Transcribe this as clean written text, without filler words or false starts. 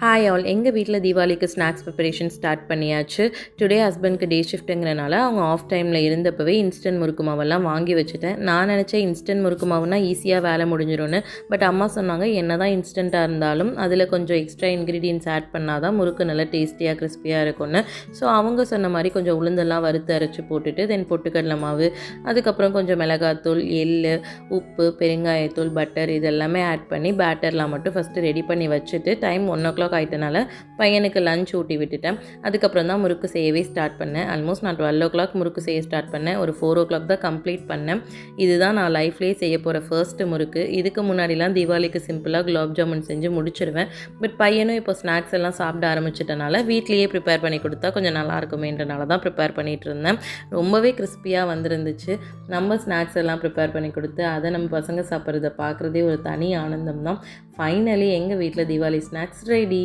Hi all, எங்கள் வீட்டில் தீபாவளிக்கு ஸ்நாக்ஸ் ப்ரிப்பரேஷன் ஸ்டார்ட் பண்ணியாச்சு. டுடே ஹஸ்பண்ட்க்கு டே ஷிஃப்ட்டுங்கிறனால அவங்க ஆஃப் டைமில் இருந்தப்பவே இன்ஸ்டன்ட் முறுக்கு மாவெல்லாம் வாங்கி வச்சுட்டேன். நான் நினச்சேன் இன்ஸ்டன்ட் முறுக்கு மாவுனா ஈஸியாக வேலை முடிஞ்சிடும்னு. பட் அம்மா சொன்னாங்க என்ன தான் இன்ஸ்டண்ட்டாக இருந்தாலும் அதில் கொஞ்சம் எக்ஸ்ட்ரா இன்க்ரீடியன்ஸ் ஆட் பண்ணால் தான் முறுக்கு நல்லா டேஸ்டியாக கிறிஸ்பியாக இருக்கும்னு. ஸோ அவங்க சொன்ன மாதிரி கொஞ்சம் உளுந்தெல்லாம் வறுத்து அரைச்சி போட்டுட்டு தென் பொட்டுக்கடலை மாவு, அதுக்கப்புறம் கொஞ்சம் மிளகாத்தூள், எள், உப்பு, பெருங்காயத்தூள், பட்டர் இதெல்லாமே ஆட் பண்ணி பேட்டர்லாம் மட்டும் ஃபஸ்ட்டு ரெடி பண்ணி வச்சுட்டு டைம் 1 o'clock ஆகிட்டனால பையனுக்கு லஞ்ச் ஊட்டி விட்டுட்டேன். அதுக்கப்புறம் தான் முறுக்கு செய்யவே ஸ்டார்ட் பண்ணேன். ஆல்மோஸ்ட் நான் 12 o'clock முறுக்கு செய்ய ஸ்டார்ட் பண்ணேன். ஒரு 4 o'clock தான் கம்ப்ளீட் பண்ணேன். இதுதான் நான் லைஃப்லேயே செய்ய போகிற ஃபர்ஸ்ட் முறுக்கு. இதுக்கு முன்னாடிலாம் தீபாவளிக்கு சிம்பிளாக குலாப் ஜாமுன் செஞ்சு முடிச்சிடுவேன். பட் பையனும் இப்போ ஸ்நாக்ஸ் எல்லாம் சாப்பிட ஆரம்பிச்சிட்டனால வீட்லேயே ப்ரிப்பேர் பண்ணி கொடுத்தா கொஞ்சம் நல்லா இருக்குமேன்றனால தான் ப்ரிப்பேர் பண்ணிகிட்டு இருந்தேன். ரொம்பவே கிறிஸ்பியாக வந்துருந்துச்சு. நம்ம ஸ்நாக்ஸ் எல்லாம் ப்ரிப்பேர் பண்ணி கொடுத்து அதை நம்ம பசங்க சாப்பிட்றத பார்க்குறதே ஒரு தனி ஆனந்தம் தான். ஃபைனலி எங்கள் வீட்டில் தீபாவளி ஸ்நாக்ஸ் ரெடி.